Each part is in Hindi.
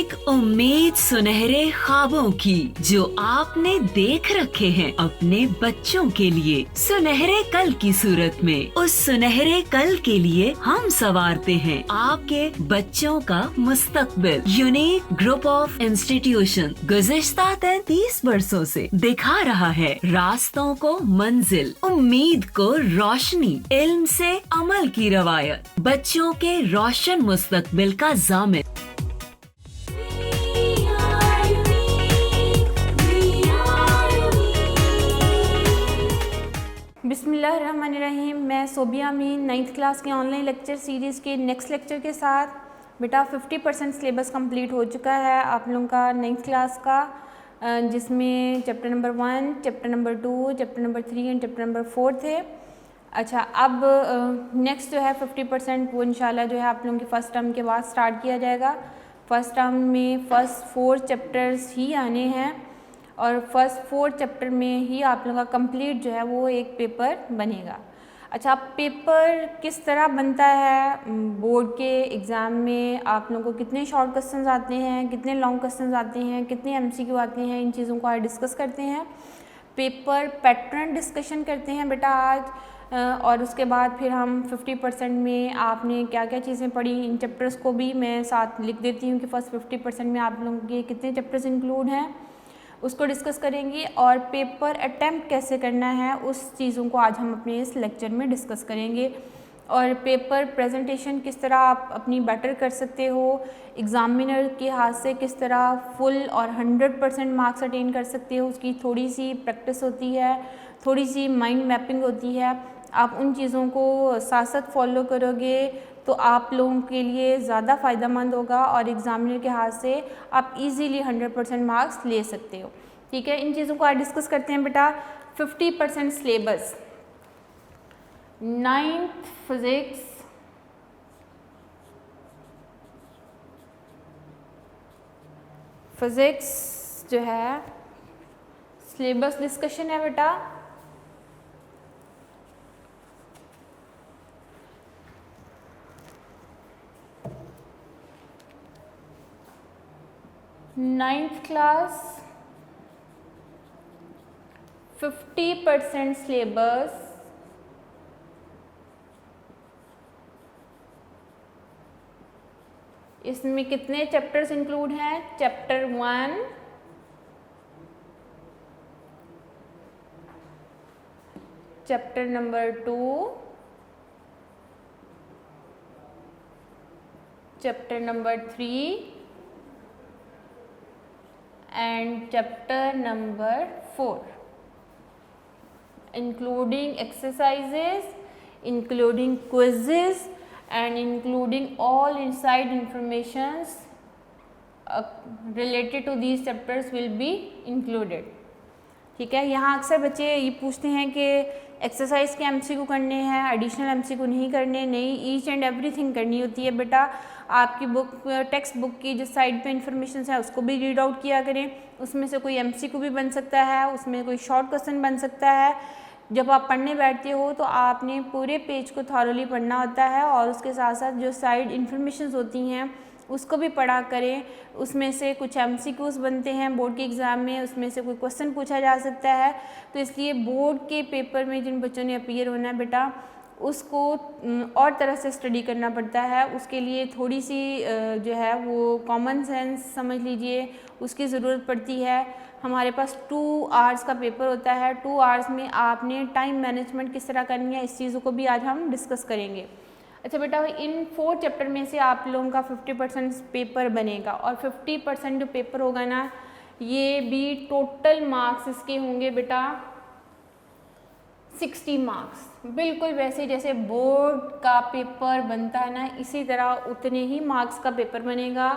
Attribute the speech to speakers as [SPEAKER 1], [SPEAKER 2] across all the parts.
[SPEAKER 1] एक उम्मीद सुनहरे ख्वाबों की जो आपने देख रखे हैं अपने बच्चों के लिए, सुनहरे कल की सूरत में। उस सुनहरे कल के लिए हम संवारते हैं आपके बच्चों का मुस्तकबिल। यूनिक ग्रुप ऑफ इंस्टीट्यूशन गुज़िश्ता 33 वर्षों से दिखा रहा है रास्तों को मंजिल, उम्मीद को रोशनी, इल्म से अमल की रवायत, बच्चों के रोशन मुस्तकबिल का जामिन।
[SPEAKER 2] बिस्मिल्लाहिर्रहमानिर्रहीम। मैं सोबिया अमीन 9th क्लास के ऑनलाइन लेक्चर सीरीज़ के नेक्स्ट लेक्चर के साथ। बेटा 50% सिलेबस कंप्लीट हो चुका है आप लोगों का 9th क्लास का, जिसमें chapter number 1, chapter number 2, chapter number 3 and chapter number 4 थे। अच्छा, अब नेक्स्ट जो है 50% वो इंशाल्लाह जो है आप लोगों के फर्स्ट टर्म के बाद स्टार्ट किया जाएगा। फर्स्ट टर्म में फर्स्ट 4 चैप्टर्स ही आने हैं और फर्स्ट 4 चैप्टर में ही आप लोगों का कंप्लीट जो है वो एक पेपर बनेगा। अच्छा, पेपर किस तरह बनता है, बोर्ड के एग्ज़ाम में आप लोगों को कितने शॉर्ट क्वेश्चंस आते हैं, कितने लॉन्ग क्वेश्चंस आते हैं, कितने एमसीक्यू आते हैं, इन चीज़ों को आज डिस्कस करते हैं। पेपर पैटर्न डिस्कशन करते हैं बेटा आज, और उसके बाद फिर हम 50% में आपने क्या क्या चीज़ें पढ़ी, इन चैप्टर्स को भी मैं साथ लिख देती हूँ कि फर्स्ट 50% में आप लोगों के कितने चैप्टर्स इंक्लूड हैं, उसको डिस्कस करेंगे। और पेपर अटैम्प्ट कैसे करना है उस चीज़ों को आज हम अपने इस लेक्चर में डिस्कस करेंगे। और पेपर प्रेजेंटेशन किस तरह आप अपनी बेटर कर सकते हो, एग्ज़ामिनर के हाथ से किस तरह फुल और 100% मार्क्स अटेन कर सकते हो, उसकी थोड़ी सी प्रैक्टिस होती है, थोड़ी सी माइंड मैपिंग होती है। आप उन चीज़ों को साथ साथ फॉलो करोगे तो आप लोगों के लिए ज़्यादा फ़ायदेमंद होगा और एग्ज़ामिनर के हाथ से आप इजीली 100% मार्क्स ले सकते हो। ठीक है, इन चीज़ों को आज डिस्कस करते हैं बेटा। 50% सिलेबस 9th फिज़िक्स जो है सिलेबस डिस्कशन है बेटा। नाइन्थ क्लास 50% सिलेबस, इसमें कितने चैप्टर्स इंक्लूड हैं? Chapter 1, chapter number 2, chapter number 3 and chapter number 4, including exercises, including quizzes and including all inside informations related to these chapters will be included। ठीक है, यहाँ अक्सर बच्चे ये पूछते हैं कि एक्सरसाइज के एमसीक्यू करने हैं, एडिशनल एमसीक्यू नहीं करने, नहीं, ईच एंड एवरीथिंग करनी होती है बेटा। आपकी बुक, टेक्स्ट बुक की जिस साइड पे इंफॉर्मेशन है उसको भी रीड आउट किया करें, उसमें से कोई एमसीक्यू भी बन सकता है, उसमें कोई शॉर्ट क्वेश्चन बन सकता है। जब आप पढ़ने बैठते हो तो आपने पूरे पेज को थॉरली पढ़ना होता है और उसके साथ साथ जो साइड इंफॉर्मेशन होती हैं उसको भी पढ़ा करें। उसमें से कुछ एमसीक्यूज़ बनते हैं बोर्ड के एग्ज़ाम में, उसमें से कोई क्वेश्चन पूछा जा सकता है। तो इसलिए बोर्ड के पेपर में जिन बच्चों ने अपीयर होना है बेटा, उसको और तरह से स्टडी करना पड़ता है। उसके लिए थोड़ी सी जो है वो कॉमन सेंस समझ लीजिए उसकी ज़रूरत पड़ती है। हमारे पास 2 आवर्स का पेपर होता है, 2 आवर्स में आपने टाइम मैनेजमेंट किस तरह करनी है, इस चीज़ों को भी आज हम डिस्कस करेंगे। अच्छा बेटा, इन 4 चैप्टर में से आप लोगों का 50% पेपर बनेगा और 50% जो पेपर होगा ना, ये भी टोटल मार्क्स इसके होंगे बेटा 60 मार्क्स। बिल्कुल वैसे जैसे बोर्ड का पेपर बनता है ना, इसी तरह उतने ही मार्क्स का पेपर बनेगा,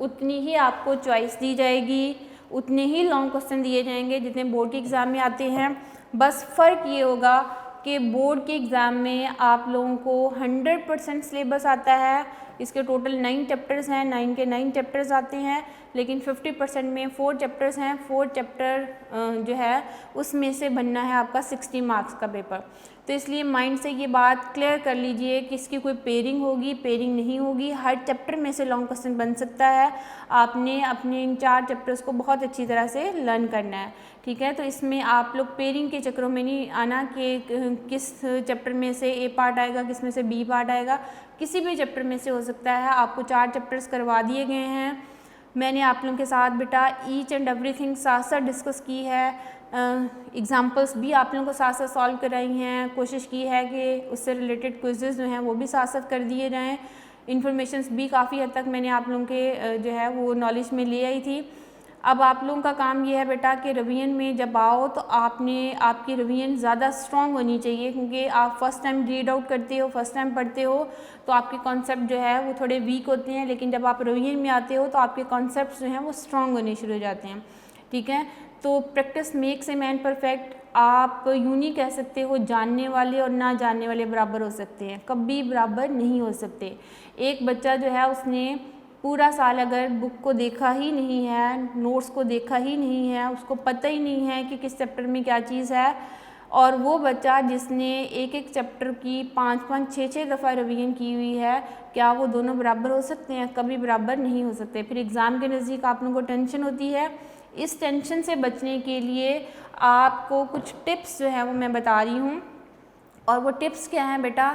[SPEAKER 2] उतनी ही आपको चॉइस दी जाएगी, उतने ही लॉन्ग क्वेश्चन दिए जाएंगे जितने बोर्ड के एग्ज़ाम में आते हैं। बस फ़र्क ये होगा कि बोर्ड के एग्ज़ाम में आप लोगों को 100% सिलेबस आता है। इसके टोटल 9 चैप्टर्स हैं, 9 के 9 चैप्टर्स आते हैं, लेकिन 50% में 4 चैप्टर्स हैं। 4 चैप्टर जो है उसमें से बनना है आपका 60 मार्क्स का पेपर। तो इसलिए माइंड से ये बात क्लियर कर लीजिए कि इसकी कोई पेयरिंग होगी, पेयरिंग नहीं होगी। हर चैप्टर में से लॉन्ग क्वेश्चन बन सकता है। आपने अपने इन 4 चैप्टर्स को बहुत अच्छी तरह से लर्न करना है, ठीक है। तो इसमें आप लोग पेयरिंग के चक्करों में नहीं आना कि किस चैप्टर में से ए पार्ट आएगा, किस में से बी पार्ट आएगा। किसी भी चैप्टर में से हो सकता है। आपको 4 चैप्टर्स करवा दिए गए हैं। मैंने आप लोगों के साथ बेटा ईच एंड एवरीथिंग साथ साथ डिस्कस की है। एग्जाम्पल्स भी आप लोगों को साथ साथ सॉल्व कराई हैं। कोशिश की है कि उससे रिलेटेड क्विज़ेज़ जो हैं वो भी साथ साथ कर दिए जाएँ। इन्फॉर्मेशंस भी काफ़ी हद तक मैंने आप लोगों के जो है वो नॉलेज में ले आई थी। अब आप लोगों का काम ये है बेटा कि रिवीजन में जब आओ तो आपकी रिवीजन ज़्यादा स्ट्रॉन्ग होनी चाहिए, क्योंकि आप फर्स्ट टाइम रीड आउट करते हो, फर्स्ट टाइम पढ़ते हो तो आपके कॉन्सेप्ट जो है वो थोड़े वीक होते हैं, लेकिन जब आप रिवीजन में आते हो तो आपके कॉन्सेप्ट जो हैं वो स्ट्रॉन्ग होने शुरू हो जाते हैं, ठीक है। तो practice makes a man perfect. आप यूँ नहीं कह सकते हो जानने वाले और ना जानने वाले बराबर हो सकते हैं, कभी बराबर नहीं हो सकते। एक बच्चा जो है उसने पूरा साल अगर बुक को देखा ही नहीं है, नोट्स को देखा ही नहीं है, उसको पता ही नहीं है कि किस चैप्टर में क्या चीज़ है, और वो बच्चा जिसने एक एक चैप्टर की 5-5, 6-6 दफ़ा रिवीजन की हुई है, क्या वो दोनों बराबर हो सकते हैं? कभी बराबर नहीं हो सकते। फिर एग्ज़ाम के नज़दीक आप लोगों को टेंशन होती है। इस टेंशन से बचने के लिए आपको कुछ टिप्स जो है वो मैं बता रही हूँ। और वो टिप्स क्या हैं बेटा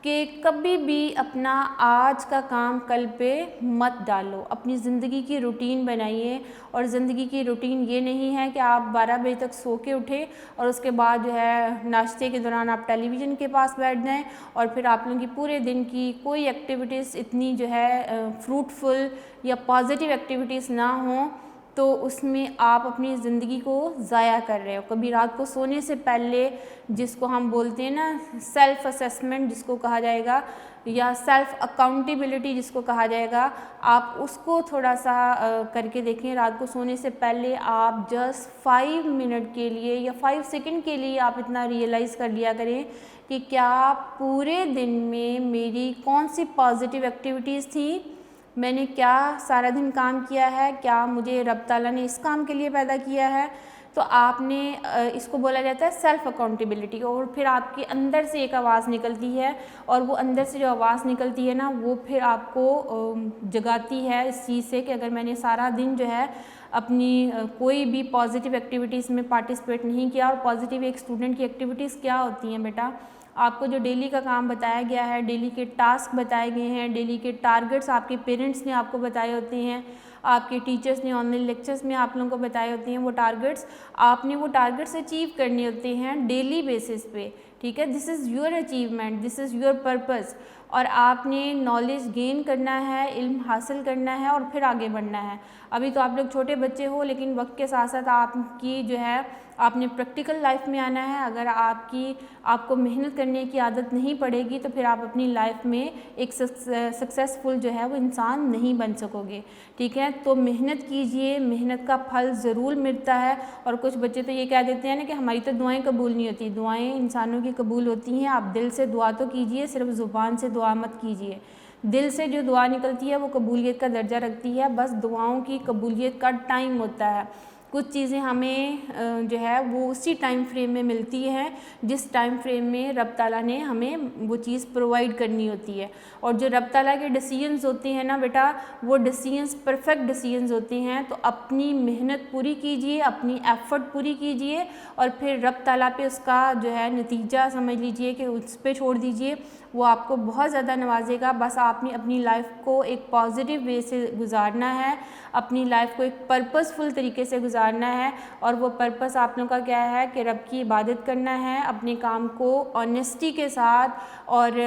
[SPEAKER 2] कि कभी भी अपना आज का काम कल पे मत डालो। अपनी ज़िंदगी की रूटीन बनाइए, और ज़िंदगी की रूटीन ये नहीं है कि आप 12 बजे तक सो के उठे और उसके बाद जो है नाश्ते के दौरान आप टेलीविज़न के पास बैठ जाएं और फिर आप लोगों की पूरे दिन की कोई एक्टिविटीज़ इतनी जो है फ्रूटफुल या पॉजिटिव एक्टिविटीज़ ना हों, तो उसमें आप अपनी ज़िंदगी को ज़ाया कर रहे हो। कभी रात को सोने से पहले, जिसको हम बोलते हैं ना सेल्फ़ असेसमेंट जिसको कहा जाएगा, या सेल्फ़ अकाउंटेबिलिटी जिसको कहा जाएगा, आप उसको थोड़ा सा करके देखें। रात को सोने से पहले आप जस्ट 5 मिनट के लिए या 5 सेकंड के लिए आप इतना रियलाइज़ कर लिया करें कि क्या पूरे दिन में मेरी कौन सी पॉजिटिव एक्टिविटीज़ थी, मैंने क्या सारा दिन काम किया है, क्या मुझे रब ताला ने इस काम के लिए पैदा किया है। तो आपने इसको बोला जाता है सेल्फ़ अकाउंटेबिलिटी। और फिर आपके अंदर से एक आवाज़ निकलती है, और वो अंदर से जो आवाज़ निकलती है ना, वो फिर आपको जगाती है इस चीज़ से कि अगर मैंने सारा दिन जो है अपनी कोई भी पॉजिटिव एक्टिविटीज़ में पार्टिसिपेट नहीं किया। और पॉजिटिव एक स्टूडेंट की एक्टिविटीज़ क्या होती हैं बेटा, आपको जो डेली का काम बताया गया है, डेली के टास्क बताए गए हैं, डेली के टारगेट्स आपके पेरेंट्स ने आपको बताए होते हैं, आपके टीचर्स ने ऑनलाइन लेक्चर्स में आप लोगों को बताए होते हैं। वो टारगेट्स आपने वो टारगेट्स अचीव करने होते हैं डेली बेसिस पे, ठीक है। This is your achievement, this is your purpose. और आपने नॉलेज गेन करना है, इल्म हासिल करना है और फिर आगे बढ़ना है। अभी तो आप लोग छोटे बच्चे हो, लेकिन वक्त के साथ साथ आपकी जो है आपने प्रैक्टिकल लाइफ में आना है। अगर आपको मेहनत करने की आदत नहीं पड़ेगी तो फिर आप अपनी लाइफ में एक सक्सेसफुल जो है वो इंसान नहीं बन सकोगे, ठीक है। तो मेहनत कीजिए, मेहनत का फल ज़रूर मिलता है। और कुछ बच्चे तो ये कह देते हैं ना कि हमारी तो दुआएं कबूल नहीं होती। दुआएं इंसानों की कबूल होती हैं। आप दिल से दुआ तो कीजिए, सिर्फ ज़ुबान से दुआ मत कीजिए। दिल से जो दुआ निकलती है वो कबूलियत का दर्जा रखती है। बस दुआओं की कबूलियत का टाइम होता है। कुछ चीज़ें हमें जो है वो उसी टाइम फ्रेम में मिलती हैं जिस टाइम फ्रेम में रब ताला ने हमें वो चीज़ प्रोवाइड करनी होती है। और जो रब ताला के डिसीजंस होते हैं ना बेटा, वो डिसीजंस परफेक्ट डिसीजंस होते हैं। तो अपनी मेहनत पूरी कीजिए, अपनी एफर्ट पूरी कीजिए, और फिर रब ताला पे उसका जो है नतीजा समझ लीजिए कि उस पर छोड़ दीजिए, वो आपको बहुत ज़्यादा नवाजेगा। बस आपने अपनी लाइफ को एक पॉजिटिव वे से गुजारना है, अपनी लाइफ को एक पर्पसफुल तरीके से गुजारना है। और वो पर्पस आप लोगों का क्या है कि रब की इबादत करना है, अपने काम को ऑनेस्टी के साथ और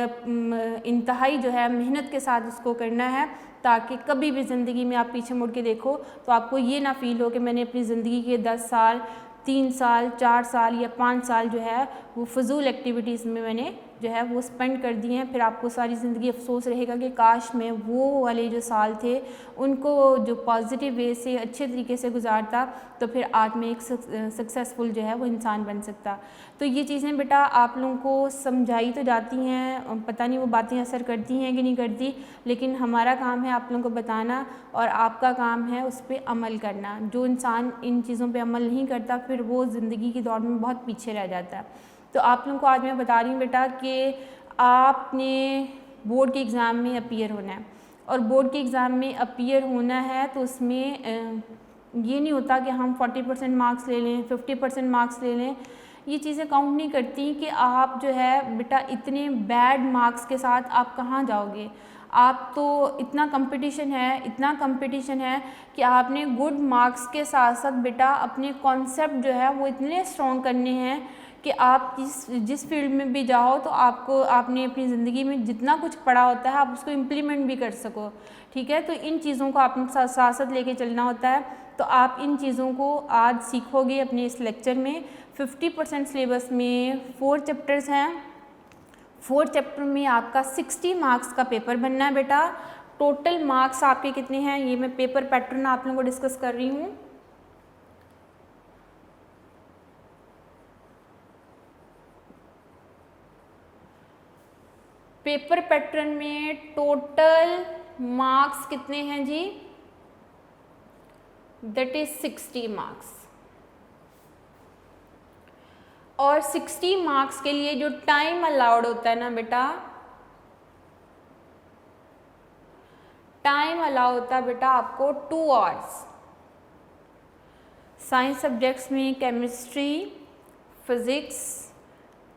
[SPEAKER 2] इंतहाई जो है मेहनत के साथ उसको करना है, ताकि कभी भी ज़िंदगी में आप पीछे मुड़ के देखो तो आपको ये ना फील हो कि मैंने अपनी ज़िंदगी के 10 साल, 3 साल, 4 साल या 5 साल जो है वो फजूल एक्टिविटीज़ में मैंने जो है वो स्पेंड कर दिए हैं। फिर आपको सारी ज़िंदगी अफसोस रहेगा कि काश मैं वो वाले जो साल थे उनको जो पॉजिटिव वे से अच्छे तरीके से गुजारता, तो फिर आज मैं एक सक्सेसफुल जो है वो इंसान बन सकता। तो ये चीज़ें बेटा आप लोगों को समझाई तो जाती हैं, पता नहीं वो बातें असर करती हैं कि नहीं करती, लेकिन हमारा काम है आप लोगों को बताना और आपका काम है उस पर अमल करना। जो इंसान इन चीज़ों पर अमल नहीं करता फिर वो ज़िंदगी की दौड़ में बहुत पीछे रह जाता है। तो आप लोगों को आज मैं बता रही हूँ बेटा कि आपने बोर्ड के एग्ज़ाम में अपीयर होना है, और बोर्ड के एग्ज़ाम में अपीयर होना है तो उसमें ये नहीं होता कि हम 40% मार्क्स ले लें, 50% मार्क्स ले लें। ये चीज़ें काउंट नहीं करती कि आप जो है बेटा इतने बैड मार्क्स के साथ आप कहाँ जाओगे। आप तो इतना कंपटीशन है कि आपने गुड मार्क्स के साथ साथ बेटा अपने कॉन्सेप्ट जो है वो इतने स्ट्रॉन्ग करने हैं कि आप जिस फील्ड में भी जाओ तो आपने अपनी ज़िंदगी में जितना कुछ पढ़ा होता है आप उसको इम्प्लीमेंट भी कर सको, ठीक है। तो इन चीज़ों को आपने साथ साथ लेके चलना होता है। तो आप इन चीज़ों को आज सीखोगे अपने इस लेक्चर में। 50% सिलेबस में 4 चैप्टर्स हैं। 4 चैप्टर में आपका 60 मार्क्स का पेपर बनना है बेटा। टोटल मार्क्स आपके कितने हैं, ये मैं पेपर पैटर्न आप लोगों को डिस्कस कर रही हूँ। पेपर पैटर्न में टोटल मार्क्स कितने हैं जी, दैट इज 60 मार्क्स। और 60 मार्क्स के लिए जो टाइम अलाउड होता है ना बेटा, टाइम अलाउ होता है बेटा आपको 2 आवर्स। साइंस सब्जेक्ट्स में chemistry, physics,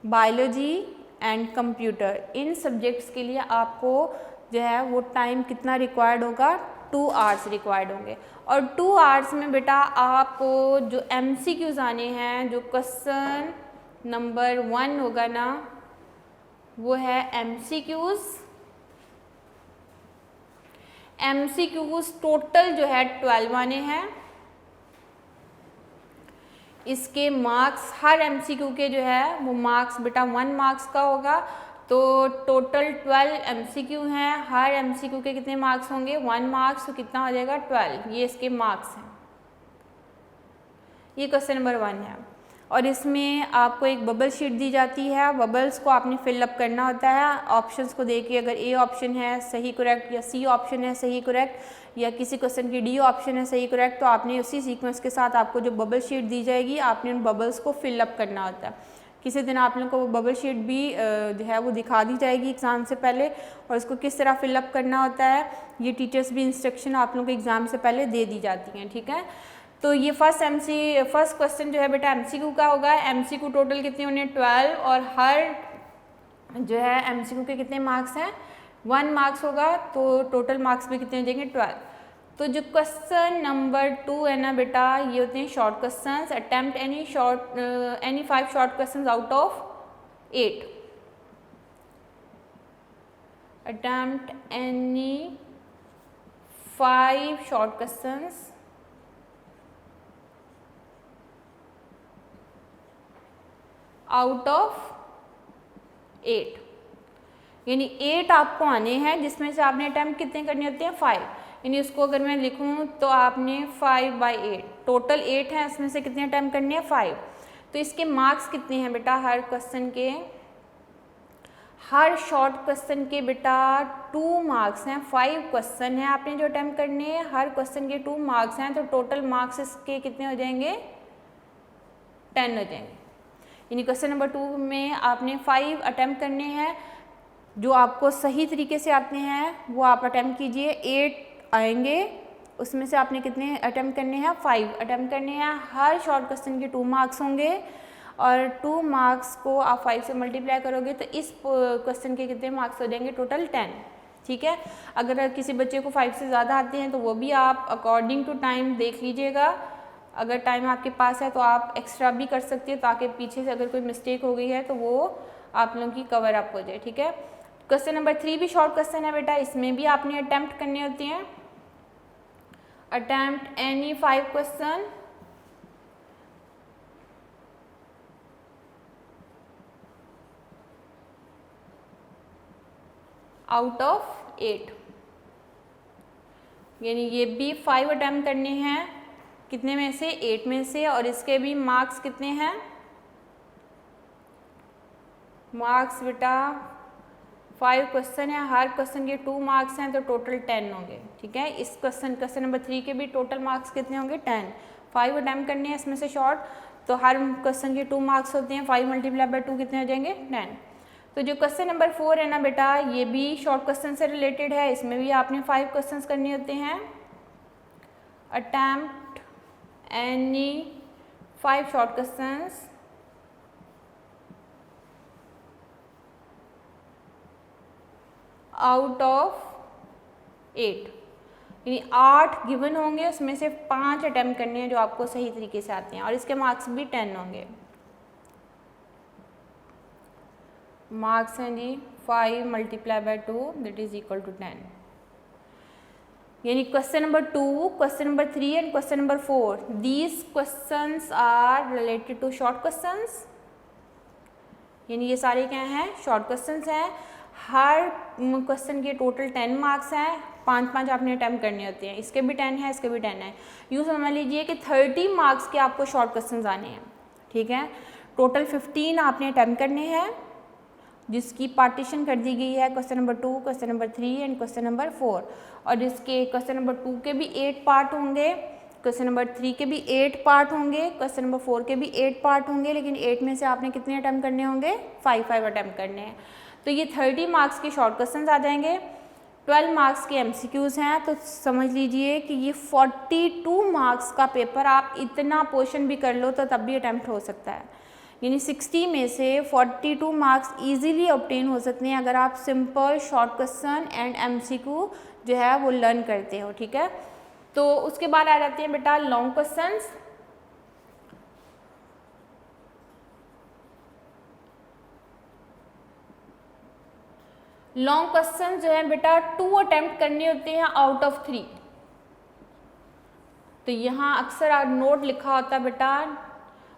[SPEAKER 2] biology and computer, in subjects के लिए आपको जो है वो टाइम कितना रिक्वायर्ड होगा, 2 आवर्स रिक्वायर्ड होंगे। और 2 आवर्स में बेटा आपको जो MCQs आने हैं, जो क्वेश्चन नंबर 1 होगा ना वो है MCQs टोटल जो है 12 आने हैं। इसके मार्क्स हर MCQ के जो है वो मार्क्स बेटा 1 मार्क्स का होगा। तो टोटल 12 MCQ हैं। हर MCQ के कितने मार्क्स होंगे, 1 मार्क्स, तो कितना हो जाएगा 12। ये इसके मार्क्स हैं। ये क्वेश्चन नंबर 1 है। और इसमें आपको एक बबल शीट दी जाती है। बबल्स को आपने फिलअप करना होता है ऑप्शंस को देखिए। अगर A ऑप्शन है सही करेक्ट, या C ऑप्शन है सही करेक्ट, या किसी क्वेश्चन की D ऑप्शन है सही करेक्ट, तो आपने उसी सीक्वेंस के साथ आपको जो बबल शीट दी जाएगी आपने उन बबल्स को फिलअप करना होता है। किसी दिन आप लोगों को वो बबल शीट भी जो है वो दिखा दी जाएगी एग्ज़ाम से पहले, और इसको किस तरह फिलअप करना होता है ये टीचर्स भी इंस्ट्रक्शन आप लोगों को एग्ज़ाम से पहले दे दी जाती हैं, ठीक है। तो ये फर्स्ट क्वेश्चन जो है बेटा MCQ का होगा। MCQ टोटल कितने होने, 12, और हर जो है MCQ के कितने मार्क्स हैं, 1 मार्क्स होगा। तो टोटल मार्क्स भी कितने हो जाएंगे, 12। तो जो क्वेश्चन नंबर 2 है ना बेटा, ये होते हैं short questions. Attempt any 5 short questions out of 8। Attempt any 5 short questions out of 8, यानी 8 आपको आने हैं, जिसमें से आपने अटैम्प्ट कितने करने होते हैं, 5। यानी उसको अगर मैं लिखूं तो आपने 5/8, टोटल 8 हैं, उसमें से कितने अटैम्प्ट करने हैं, 5। तो इसके मार्क्स कितने हैं बेटा हर क्वेश्चन के, हर शॉर्ट क्वेश्चन के बेटा 2 मार्क्स हैं। 5 क्वेश्चन है आपने जो अटैम्प्ट करने हैं, हर क्वेश्चन के 2 मार्क्स हैं। तो टोटल मार्क्स इसके कितने हो जाएंगे, 10 हो जाएंगे। यानी क्वेश्चन नंबर 2 में आपने 5 अटैम्प्ट करने हैं। जो आपको सही तरीके से आते हैं वो आप अटैम्प्ट कीजिए। 8 आएंगे, उसमें से आपने कितने अटैम्प्ट करने हैं, 5 अटैम्प्ट करने हैं। हर शॉर्ट क्वेश्चन के 2 मार्क्स होंगे, और 2 मार्क्स को आप 5 से मल्टीप्लाई करोगे तो इस क्वेश्चन के कितने मार्क्स हो जाएंगे, टोटल 10, ठीक है। अगर किसी बच्चे को 5 से ज़्यादा आते हैं तो वो भी आप अकॉर्डिंग टू टाइम देख लीजिएगा। अगर टाइम आपके पास है तो आप एक्स्ट्रा भी कर सकते हैं, ताकि पीछे से अगर कोई मिस्टेक हो गई है तो वो आप लोगों की कवर अप हो जाए, ठीक है। क्वेश्चन नंबर 3 भी शॉर्ट क्वेश्चन है बेटा, इसमें भी आपने अटैम्प्ट करने होते हैं। Attempt any 5 question out of 8, यानी ये भी 5 अटैम्प्ट करने हैं, कितने में से, 8 में से। और इसके भी मार्क्स कितने हैं, मार्क्स बेटा 5 क्वेश्चन है, हर क्वेश्चन के 2 मार्क्स हैं, तो टोटल 10 होंगे, ठीक है। इस क्वेश्चन नंबर 3 के भी टोटल मार्क्स कितने होंगे, 10। 5 अटैम्प्ट करने हैं इसमें से शॉर्ट, तो हर क्वेश्चन के 2 मार्क्स होते हैं, 5 मल्टीप्लाई बाय 2 कितने हो जाएंगे 10। तो जो क्वेश्चन नंबर 4 है ना बेटा, ये भी शॉर्ट क्वेश्चन से रिलेटेड है, इसमें भी आपने 5 क्वेश्चंस करने होते हैं। Attempt any 5 short questions out of 8, यानी 8 गिवन होंगे, उसमें से 5 अटेम्प्ट करने हैं जो आपको सही तरीके से आते हैं, और इसके मार्क्स भी 10 होंगे। मार्क्स हैं जी 5 multiply by 2 that is equal to 10। यानी question number 2, question number 3 and question number 4, these questions are related to short questions, यानी ये सारे क्या हैं, शॉर्ट क्वेश्चंस हैं। हर क्वेश्चन के टोटल 10 मार्क्स हैं, 5-5 आपने अटैम्प्ट करने होते हैं, इसके भी 10 है, इसके भी 10 है। यूँ समझ लीजिए कि 30 मार्क्स के आपको शॉर्ट क्वेश्चंस आने हैं, ठीक है। टोटल 15 आपने अटैम्प्ट करने हैं, जिसकी पार्टीशन कर दी गई है question number 2, question number 3 and question number 4, और इसके क्वेश्चन नंबर 2 के भी 8 पार्ट होंगे, क्वेश्चन नंबर 3 के भी 8 पार्ट होंगे, क्वेश्चन नंबर 4 के भी 8 पार्ट होंगे, लेकिन 8 में से आपने कितने अटैम्प्ट करने होंगे, 5 अटैम्प्ट करने हैं। तो ये 30 मार्क्स के शॉर्ट क्वेश्चन आ जाएंगे, 12 मार्क्स के MCQs हैं, तो समझ लीजिए कि ये 42 मार्क्स का पेपर, आप इतना पोर्शन भी कर लो तो तब भी अटैम्प्ट हो सकता है। यानी 60 में से 42 मार्क्स इजीली ऑब्टेन हो सकते हैं अगर आप simple short question and MCQ जो है वो लर्न करते हो, ठीक है। तो उसके बाद आ जाते हैं बेटा लॉन्ग क्वेश्चंस। लॉन्ग क्वेश्चन जो है बेटा 2 अटेम्प्ट करने होते हैं आउट ऑफ 3। तो यहाँ अक्सर नोट लिखा होता है बेटा,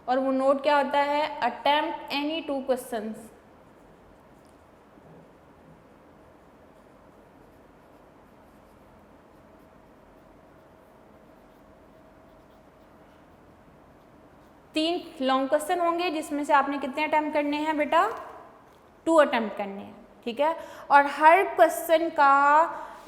[SPEAKER 2] और वो नोट क्या होता है, अटेम्प्ट एनी 2 क्वेश्चंस। तीन लॉन्ग क्वेश्चन होंगे जिसमें से आपने कितने अटेम्प्ट करने हैं बेटा, 2 अटेम्प्ट करने हैं, ठीक है। और हर क्वेश्चन का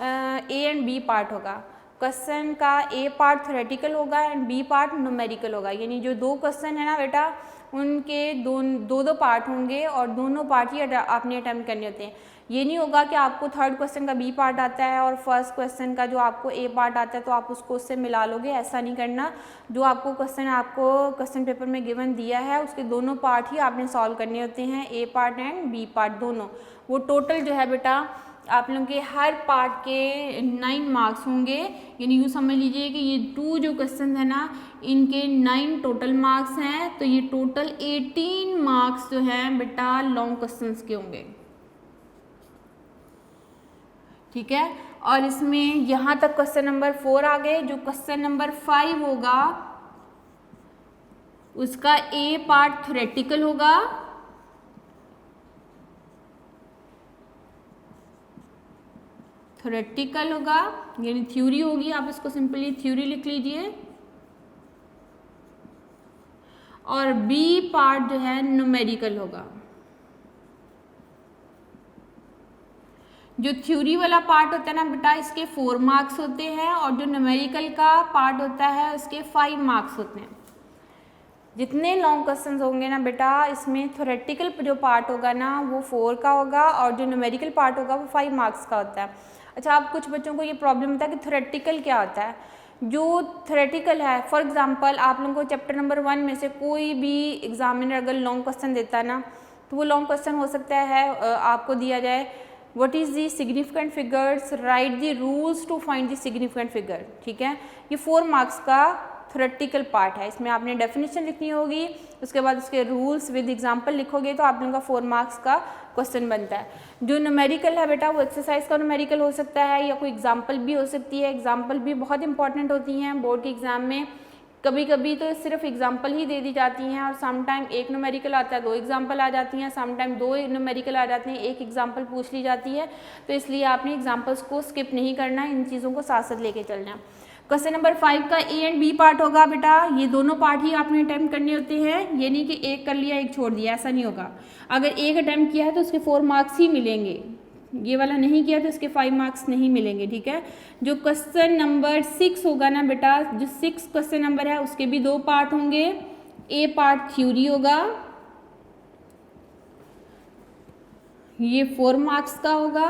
[SPEAKER 2] A एंड B पार्ट होगा। क्वेश्चन का A पार्ट थ्योरेटिकल होगा एंड B पार्ट न्यूमेरिकल होगा, यानी जो 2 क्वेश्चन है ना बेटा, उनके दो पार्ट होंगे और दोनों पार्ट ही आपने अटेम्प्ट करने होते हैं। ये नहीं होगा कि आपको थर्ड क्वेश्चन का B पार्ट आता है और फर्स्ट क्वेश्चन का जो आपको A पार्ट आता है तो आप उसको उससे मिला लोगे, ऐसा नहीं करना। जो आपको क्वेश्चन पेपर में गिवन दिया है उसके दोनों पार्ट ही आपने सॉल्व करने होते हैं, A part and B part दोनों। वो टोटल जो है बेटा आप लोगों के हर पार्ट के 9 मार्क्स होंगे, यानी यूँ समझ लीजिए कि ये 2 जो क्वेश्चन है ना, इनके 9 टोटल मार्क्स हैं, तो ये टोटल 18 मार्क्स जो हैं बेटा लॉन्ग क्वेश्चंस के होंगे, ठीक है। और इसमें यहाँ तक क्वेश्चन नंबर 4 आ गए। जो क्वेश्चन नंबर 5 होगा उसका A पार्ट थ्योरेटिकल होगा, यानी थ्योरी होगी, आप इसको सिंपली थ्योरी लिख लीजिए। और B पार्ट जो है न्यूमेरिकल होगा। जो थ्योरी वाला पार्ट होता है ना बेटा, इसके 4 मार्क्स होते हैं, और जो न्यूमेरिकल का पार्ट होता है उसके 5 मार्क्स होते हैं। जितने लॉन्ग क्वेश्चंस होंगे ना बेटा, इसमें थ्योरेटिकल जो पार्ट होगा ना वो 4 का होगा, और जो न्यूमेरिकल पार्ट होगा वो 5 मार्क्स का होता है। अच्छा, आप कुछ बच्चों को ये प्रॉब्लम होता है कि थ्योरेटिकल क्या होता है। जो थ्योरेटिकल है, फॉर एग्जांपल आप लोगों को चैप्टर नंबर 1 में से कोई भी एग्जामिनर अगर लॉन्ग क्वेश्चन देता है ना, तो वो लॉन्ग क्वेश्चन हो सकता है आपको दिया जाए what is the significant figures, right the rules to find the significant figure, ठीक है। ये 4 मार्क्स का थ्योरेटिकल पार्ट है। इसमें आपने डेफिनेशन लिखनी होगी, उसके बाद उसके रूल्स विद एग्जांपल लिखोगे तो आप लोगों का 4 मार्क्स का क्वेश्चन बनता है। जो न्यूमेरिकल है बेटा, वो एक्सरसाइज का न्यूमेरिकल हो सकता है या कोई एग्जांपल भी हो सकती है। एग्जांपल भी बहुत इंपॉर्टेंट होती हैं बोर्ड के एग्जाम में। कभी कभी तो सिर्फ एग्जांपल ही दे दी जाती हैं, और समटाइम एक न्यूमेरिकल आता है 2 एग्जांपल आ जाती हैं, समटाइम 2 न्यूमेरिकल आ जाती हैं 1 एग्जांपल पूछ ली जाती है। तो इसलिए आपने एग्जांपल्स को स्किप नहीं करना, इन चीज़ों को साथ साथ लेके चलना। क्वेश्चन नंबर 5 का A एंड B पार्ट होगा बेटा, ये दोनों पार्ट ही आपने अटैम्प्ट करने होते हैं। ये नहीं कि एक कर लिया एक छोड़ दिया, ऐसा नहीं होगा। अगर एक अटैम्प्ट किया है तो उसके 4 मार्क्स ही मिलेंगे, ये वाला नहीं किया तो इसके 5 मार्क्स नहीं मिलेंगे, ठीक है। जो क्वेश्चन नंबर 6 होगा ना बेटा, जो 6 क्वेश्चन नंबर है उसके भी 2 पार्ट होंगे, ए पार्ट थ्योरी होगा, ये 4 मार्क्स का होगा,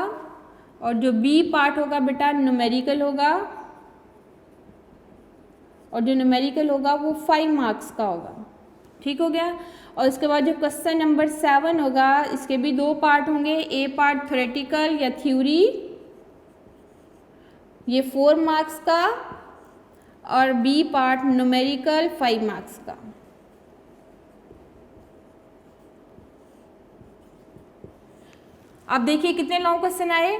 [SPEAKER 2] और जो बी पार्ट होगा बेटा न्यूमेरिकल होगा, और जो न्यूमेरिकल होगा वो 5 मार्क्स का होगा। ठीक हो गया। और इसके बाद जो क्वेश्चन नंबर 7 होगा, इसके भी 2 पार्ट होंगे, ए पार्ट थ्योरेटिकल या थ्योरी, ये 4 मार्क्स का, और बी पार्ट न्यूमेरिकल 5 मार्क्स का। अब देखिए कितने लॉन्ग क्वेश्चन आए,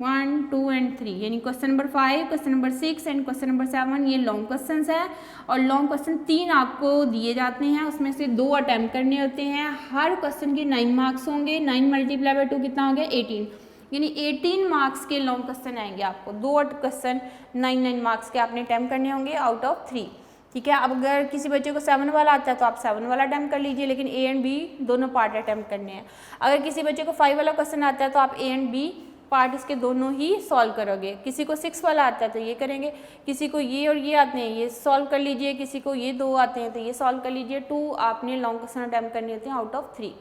[SPEAKER 2] 1, 2 एंड 3, यानी question number 5, question number 6 and question number 7 ये लॉन्ग क्वेश्चन है। और लॉन्ग क्वेश्चन 3 आपको दिए जाते हैं, उसमें से 2 अटैम्प्ट करने होते हैं। हर क्वेश्चन के 9 मार्क्स होंगे, 9 मल्टीप्लाई बाय 2 कितना हो गया 18, यानी 18 मार्क्स के लॉन्ग क्वेश्चन आएंगे आपको। 2 क्वेश्चन 9 मार्क्स के आपने अटैम्प्ट करने होंगे आउट ऑफ 3। ठीक है। अब अगर किसी बच्चे को 7 वाला आता है तो आप 7 वाला अटैम्प्ट कर लीजिए, लेकिन ए एंड बी दोनों पार्ट अटैम्प्ट करने हैं। अगर किसी बच्चे को 5 वाला क्वेश्चन आता है तो आप ए एंड बी पार्ट इसके दोनों ही सॉल्व करोगे। किसी को 6 वाला आता है तो ये करेंगे, किसी को ये और ये आते हैं ये सॉल्व कर लीजिए, किसी को ये 2 आते हैं तो ये सॉल्व कर लीजिए। 2 आपने लॉन्ग क्वेश्चन अटैम्प्ट करने होते हैं आउट ऑफ 3।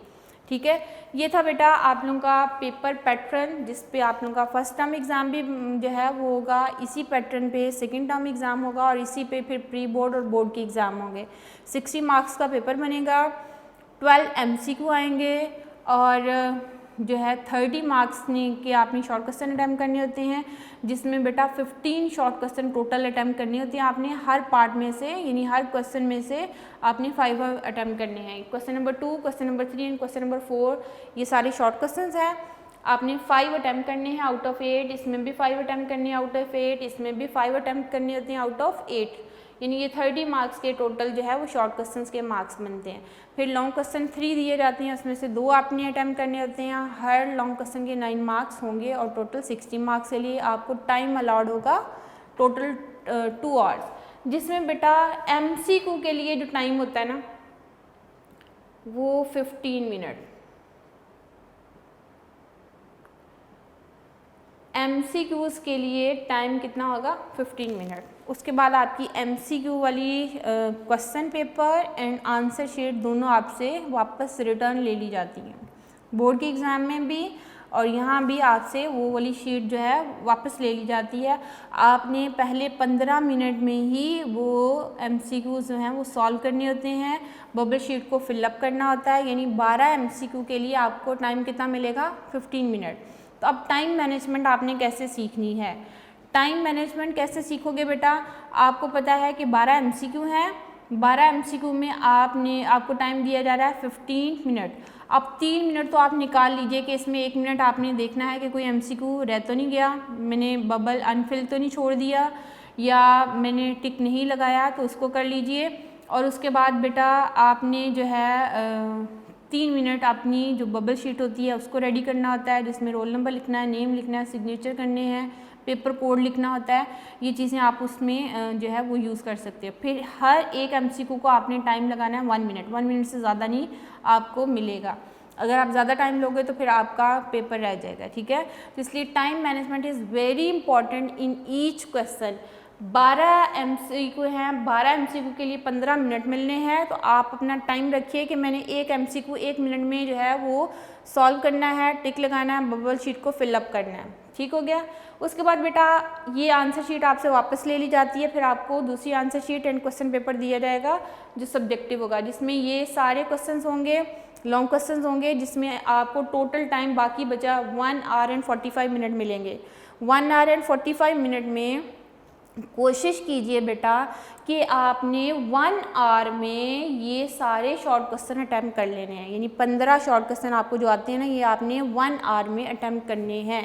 [SPEAKER 2] ठीक है। ये था बेटा आप लोगों का पेपर पैटर्न, जिस पे आप लोगों का फर्स्ट टर्म एग्ज़ाम भी जो है वो होगा, इसी पैटर्न पे सेकंड टर्म एग्ज़ाम होगा, और इसी पे फिर प्री बोर्ड और बोर्ड के एग्ज़ाम होंगे। 60 मार्क्स का पेपर बनेगा, 12 MCQ आएंगे, और जो है 30 मार्क्स के आपने शॉर्ट क्वेश्चन अटैम्प्ट करने होते हैं, जिसमें बेटा 15 शॉर्ट क्वेश्चन टोटल अटैम्प्ट करने होते हैं आपने हर पार्ट में से, यानी हर क्वेश्चन में से आपने 5 अटैम्प्ट करने हैं। Question number 2, question number 3 and question number 4 ये सारे शॉर्ट क्वेश्चन हैं, आपने 5 अटैम्प्ट करने हैं आउट ऑफ 8, इसमें भी 5 अटैम्प्ट करने हैं आउट ऑफ 8, इसमें भी 5 अटैम्प्ट करने होते हैं आउट ऑफ 8, यानी ये 30 मार्क्स के टोटल जो है वो शॉर्ट क्वेश्चंस के मार्क्स बनते हैं। फिर लॉन्ग क्वेश्चन 3 दिए जाते हैं, उसमें से 2 आपने अटैम्प्ट करने होते हैं, हर लॉन्ग क्वेश्चन के 9 मार्क्स होंगे, और टोटल 60 मार्क्स के लिए आपको टाइम अलाउड होगा टोटल 2 आवर्स, जिसमें बेटा MCQ के लिए जो टाइम होता है ना वो 15 मिनट, MCQs के लिए टाइम कितना होगा 15 मिनट। उसके बाद आपकी MCQ वाली question paper and answer sheet दोनों आपसे वापस रिटर्न ले ली जाती हैं, बोर्ड के एग्ज़ाम में भी और यहाँ भी आपसे वो वाली शीट जो है वापस ले ली जाती है। आपने पहले 15 मिनट में ही वो MCQs जो हैं वो सॉल्व करने होते हैं, बबल शीट को फिलअप करना होता है, यानी 12 MCQ के लिए आपको टाइम कितना मिलेगा 15 मिनट। तो अब टाइम मैनेजमेंट आपने कैसे सीखनी है, टाइम मैनेजमेंट कैसे सीखोगे बेटा, आपको पता है कि 12 MCQ हैं, 12 MCQ में आपको टाइम दिया जा रहा है 15 मिनट। अब 3 मिनट तो आप निकाल लीजिए कि इसमें 1 मिनट आपने देखना है कि कोई MCQ रह तो नहीं गया, मैंने बबल अनफिल तो नहीं छोड़ दिया, या मैंने टिक नहीं लगाया, तो उसको कर लीजिए। और उसके बाद बेटा आपने जो है 3 मिनट अपनी जो बबल शीट होती है उसको रेडी करना होता है, जिसमें रोल नंबर लिखना है, नेम लिखना है, सिग्नेचर करने हैं, पेपर कोड लिखना होता है। ये चीज़ें आप उसमें जो है वो यूज़ कर सकते हैं। फिर हर एक MCQ को आपने टाइम लगाना है 1 मिनट, 1 मिनट से ज़्यादा नहीं आपको मिलेगा। अगर आप ज़्यादा टाइम लोगे तो फिर आपका पेपर रह जाएगा। ठीक है, तो इसलिए time management is very important in each question. 12 MCQ हैं, 12 MCQ के लिए 15 मिनट मिलने हैं, तो आप अपना टाइम रखिए कि मैंने एक MCQ 1 मिनट में जो है वो सॉल्व करना है, टिक लगाना है, बबल शीट को फिलअप करना है। ठीक हो गया। उसके बाद बेटा ये आंसर शीट आपसे वापस ले ली जाती है, फिर आपको दूसरी answer sheet and question paper दिया जाएगा जो सब्जेक्टिव होगा, जिसमें ये सारे क्वेश्चन होंगे, लॉन्ग क्वेश्चन होंगे, जिसमें आपको टोटल टाइम बाकी बचा 1 आवर एंड 45 मिनट मिलेंगे। 1 आवर एंड 45 मिनट में कोशिश कीजिए बेटा कि आपने 1 आवर में ये सारे शॉर्ट क्वेश्चन अटैम्प्ट कर लेने हैं, यानी 15 शॉर्ट क्वेश्चन आपको जो आते हैं ना, ये आपने 1 आवर में अटैम्प्ट करने हैं,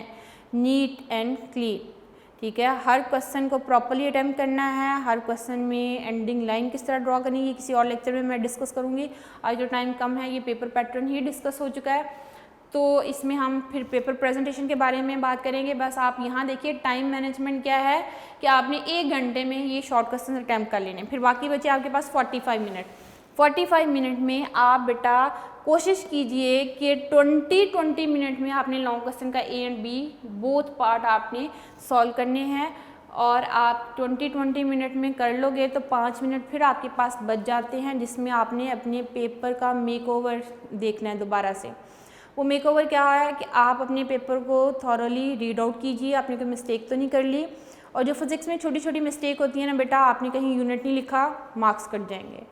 [SPEAKER 2] नीट एंड क्लीन। ठीक है, हर क्वेश्चन को प्रॉपर्ली अटैम्प्ट करना है, हर क्वेश्चन में एंडिंग लाइन किस तरह ड्रॉ करनी है किसी और लेक्चर में मैं डिस्कस करूँगी। आज जो टाइम कम है ये पेपर पैटर्न ही डिस्कस हो चुका है, तो इसमें हम फिर पेपर प्रेजेंटेशन के बारे में बात करेंगे। बस आप यहाँ देखिए टाइम मैनेजमेंट क्या है कि आपने 1 घंटे में ये शॉर्ट क्वेश्चन अटैम्प्ट कर लेने, फिर बाकी बचे आपके पास 45 मिनट। 45 मिनट में आप बेटा कोशिश कीजिए कि 20 मिनट में आपने लॉन्ग क्वेश्चन का A and B both part आपने सॉल्व करने हैं, और आप 20 मिनट में कर लोगे तो 5 मिनट फिर आपके पास बच जाते हैं, जिसमें आपने अपने पेपर का मेकओवर देखना है दोबारा से। वो मेकओवर क्या है कि आप अपने पेपर को थॉरली रीड आउट कीजिए, आपने कोई मिस्टेक तो नहीं कर ली। और जो फिज़िक्स में छोटी छोटी मिस्टेक होती है ना बेटा, आपने कहीं यूनिट नहीं लिखा, मार्क्स कट जाएंगे।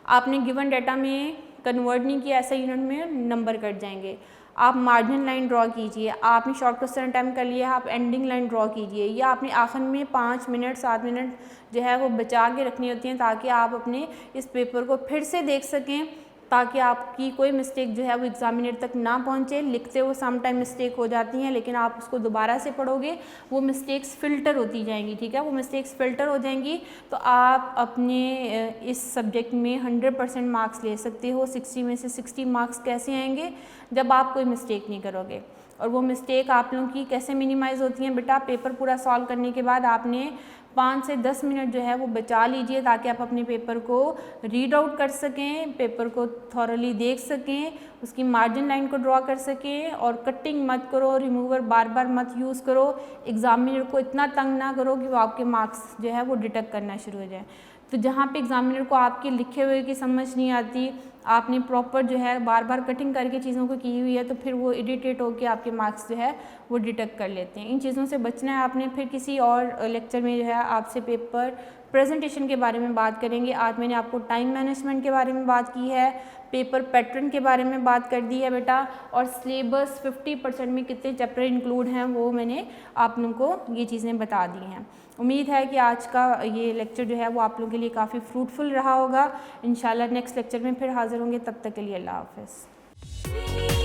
[SPEAKER 2] आपने गिवन डाटा में कन्वर्ट नहीं किया, ऐसा यूनिट में नंबर कट जाएंगे। आप मार्जिन लाइन ड्रॉ कीजिए, आपने शॉर्ट क्वेश्चन अटैम्प्ट कर लिया, आप एंडिंग लाइन ड्रॉ कीजिए, या आपने आखिर में 5 मिनट 7 मिनट जो है वो बचा के रखनी होती हैं ताकि आप अपने इस पेपर को फिर से देख सकें, ताकि आपकी कोई मिस्टेक जो है वो एग्जामिनर तक ना पहुंचे। लिखते हुए सम टाइम मिस्टेक हो जाती हैं, लेकिन आप उसको दोबारा से पढ़ोगे, वो मिस्टेक्स फ़िल्टर होती जाएंगी, ठीक है। वो मिस्टेक्स फ़िल्टर हो जाएंगी तो आप अपने इस सब्जेक्ट में 100% मार्क्स ले सकते हो। 60 में से 60 मार्क्स कैसे आएंगे? जब आप कोई मिस्टेक नहीं करोगे। और वो मिस्टेक आप लोगों की कैसे मिनिमाइज़ होती हैं बेटा? पेपर पूरा सॉल्व करने के बाद आपने 5 से 10 मिनट जो है वो बचा लीजिए, ताकि आप अपने पेपर को रीड आउट कर सकें, पेपर को थॉरली देख सकें, उसकी मार्जिन लाइन को ड्रॉ कर सकें, और कटिंग मत करो, रिमूवर बार बार मत यूज़ करो, एग्जामिनर को इतना तंग ना करो कि वो आपके मार्क्स जो है वो डिटेक्ट करना शुरू हो जाए। तो जहाँ पे एग्जामिनर को आपके लिखे हुए की समझ नहीं आती, आपने प्रॉपर जो है बार बार कटिंग करके चीज़ों को की हुई है, तो फिर वो इरिटेट होकर आपके मार्क्स जो है वो डिटेक्ट कर लेते हैं। इन चीज़ों से बचना है आपने। फिर किसी और लेक्चर में जो है आपसे पेपर प्रेजेंटेशन के बारे में बात करेंगे। आज मैंने आपको टाइम मैनेजमेंट के बारे में बात की है, पेपर पैटर्न के बारे में बात कर दी है बेटा, और सिलेबस 50% में कितने चैप्टर इंक्लूड हैं वो मैंने आप लोगों को ये चीज़ें बता दी हैं। उम्मीद है कि आज का ये लेक्चर जो है वो आप लोगों के लिए काफ़ी फ्रूटफुल रहा होगा। इंशाल्लाह नेक्स्ट लेक्चर में फिर हाज़िर होंगे, तब तक के लिए अल्लाह हाफ़िज़।